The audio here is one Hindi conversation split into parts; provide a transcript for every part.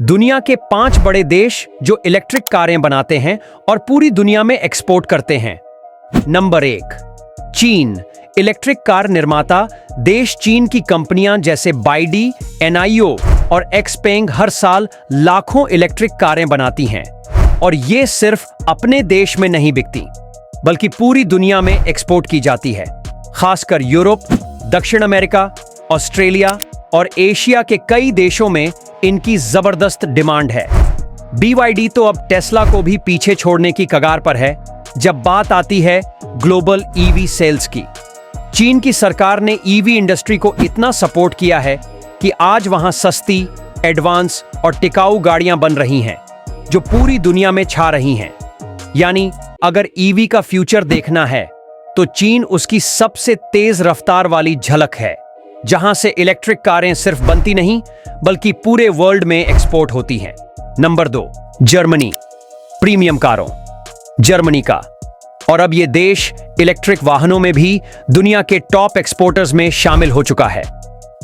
दुनिया के 5 बड़े देश जो इलेक्ट्रिक कारें बनाते हैं और पूरी दुनिया में एक्सपोर्ट करते हैं। नंबर 1, चीन। इलेक्ट्रिक कार निर्माता देश चीन की कंपनियां जैसे बाइडी, एनआईओ और एक्सपेंग हर साल लाखों इलेक्ट्रिक कारें बनाती हैं और ये सिर्फ अपने देश में नहीं बिकती बल्कि पूरी दुनिया में एक्सपोर्ट की जाती है। खासकर यूरोप, दक्षिण अमेरिका, ऑस्ट्रेलिया और एशिया के कई देशों में इनकी जबरदस्त डिमांड है। BYD तो अब टेस्ला को भी पीछे छोड़ने की कगार पर है जब बात आती है ग्लोबल EV सेल्स की। चीन की सरकार ने EV इंडस्ट्री को इतना सपोर्ट किया है कि आज वहां सस्ती, एडवांस और टिकाऊ गाड़ियां बन रही हैं जो पूरी दुनिया में छा रही हैं। यानी अगर EV का फ्यूचर देखना है तो चीन उसकी सबसे तेज रफ्तार वाली झलक है, जहां से इलेक्ट्रिक कारें सिर्फ बनती नहीं बल्कि पूरे वर्ल्ड में एक्सपोर्ट होती हैं। Number 2, Germany. प्रीमियम कारों जर्मनी का, और अब यह देश इलेक्ट्रिक वाहनों में भी दुनिया के टॉप एक्सपोर्टर्स में शामिल हो चुका है।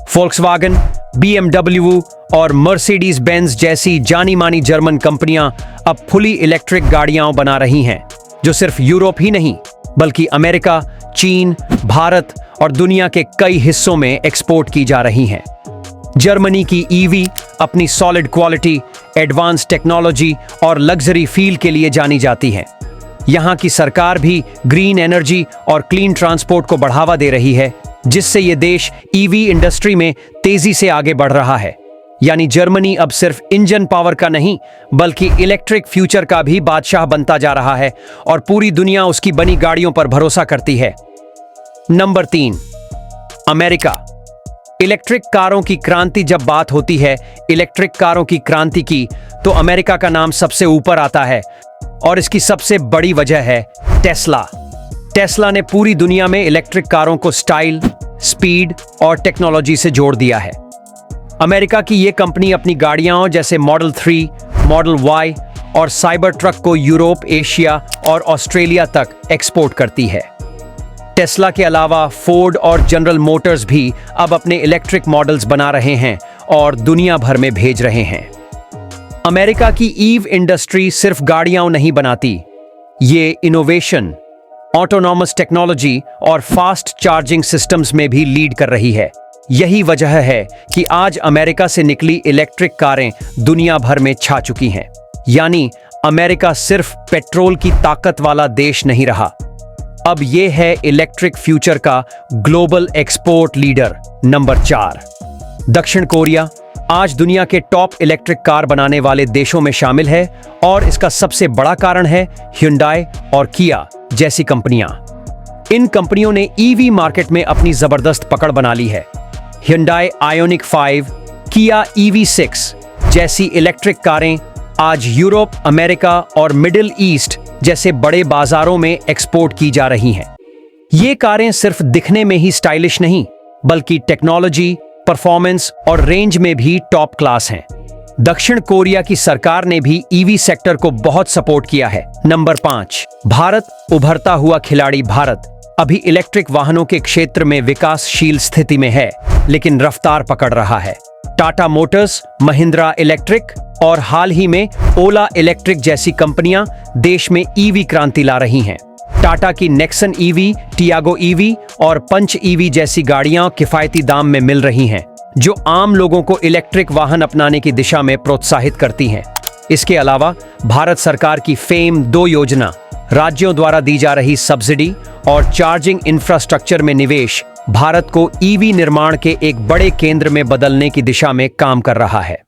फोल्क्सवागन, BMW और मर्सिडीज बेंज जैसी जानी मानी जर्मन कंपनियां अब फुली इलेक्ट्रिक गाड़ियां बना रही हैं जो सिर्फ यूरोप ही नहीं बल्कि अमेरिका, चीन, भारत और दुनिया के कई हिस्सों में एक्सपोर्ट की जा रही हैं। जर्मनी की EV अपनी सॉलिड क्वालिटी, एडवांस टेक्नोलॉजी और लग्जरी फील के लिए जानी जाती है। यहां की सरकार भी ग्रीन एनर्जी और क्लीन ट्रांसपोर्ट को बढ़ावा दे रही है, जिससे यह देश EV इंडस्ट्री में तेजी से आगे बढ़ रहा है। यानी जर्मनी अब सिर्फ इंजन पावर का नहीं बल्कि इलेक्ट्रिक फ्यूचर का भी बादशाह बनता जा रहा है और पूरी दुनिया उसकी बनी गाड़ियों पर भरोसा करती है। Number 3, America. इलेक्ट्रिक कारों की क्रांति जब बात होती है इलेक्ट्रिक कारों की क्रांति की, तो अमेरिका का नाम सबसे ऊपर आता है और इसकी सबसे बड़ी वजह है टेस्ला। टेस्ला ने पूरी दुनिया में इलेक्ट्रिक कारों को स्टाइल, स्पीड और टेक्नोलॉजी से जोड़ दिया है। अमेरिका की यह कंपनी अपनी गाड़ियां जैसे मॉडल 3, मॉडल Y और साइबर ट्रक को यूरोप, एशिया और ऑस्ट्रेलिया तक एक्सपोर्ट करती है। टेस्ला के अलावा फोर्ड और जनरल मोटर्स भी अब अपने इलेक्ट्रिक मॉडल्स बना रहे हैं और दुनिया भर में भेज रहे हैं। अमेरिका की EV इंडस्ट्री सिर्फ गाड़ियां नहीं बनाती, ये इनोवेशन, ऑटोनॉमस टेक्नोलॉजी और फास्ट चार्जिंग सिस्टम्स में भी लीड कर रही है। यही वजह है कि आज अमेरिका से निकली इलेक्ट्रिक कारें दुनिया भर में छा चुकी हैं। यानी अमेरिका सिर्फ पेट्रोल की ताकत वाला देश नहीं रहा, अब यह है इलेक्ट्रिक फ्यूचर का ग्लोबल एक्सपोर्ट लीडर। नंबर 4, दक्षिण कोरिया। आज दुनिया के टॉप इलेक्ट्रिक कार बनाने वाले देशों में शामिल है और इसका सबसे बड़ा कारण है Hyundai और Kia जैसी कंपनियां। इन कंपनियों ने EV मार्केट में अपनी जबरदस्त पकड़ बना ली है। Hyundai Ioniq 5, Kia EV6 जैसी इलेक्ट्रिक कारें आज यूरोप, अमेरिका और मिडिल ईस्ट जैसे बड़े बाजारों में एक्सपोर्ट की जा रही हैं। ये कारें सिर्फ दिखने में ही स्टाइलिश नहीं बल्कि टेक्नोलॉजी, परफॉर्मेंस और रेंज में भी टॉप क्लास हैं। दक्षिण कोरिया की सरकार ने भी EV सेक्टर को बहुत सपोर्ट किया है। नंबर 5, भारत। उभरता हुआ खिलाड़ी भारत अभी इलेक्ट्रिक वाहनों के क्षेत्र में विकासशील स्थिति में है, लेकिन रफ्तार पकड़ रहा है। टाटा मोटर्स, महिंद्रा इलेक्ट्रिक और हाल ही में ओला इलेक्ट्रिक जैसी कंपनियां देश में EV क्रांति ला रही हैं। टाटा की नेक्सन EV, टियागो EV और पंच EV जैसी गाड़ियां किफायती दाम में मिल रही हैं, जो आम लोगों को इलेक्ट्रिक वाहन अपनाने की दिशा में प्रोत्साहित करती हैं। इसके अलावा भारत सरकार की फेम 2 योजना, राज्यों द्वारा दी जा रही सब्सिडी और चार्जिंग इंफ्रास्ट्रक्चर में निवेश भारत को EV निर्माण के एक बड़े केंद्र में बदलने की दिशा में काम कर रहा है।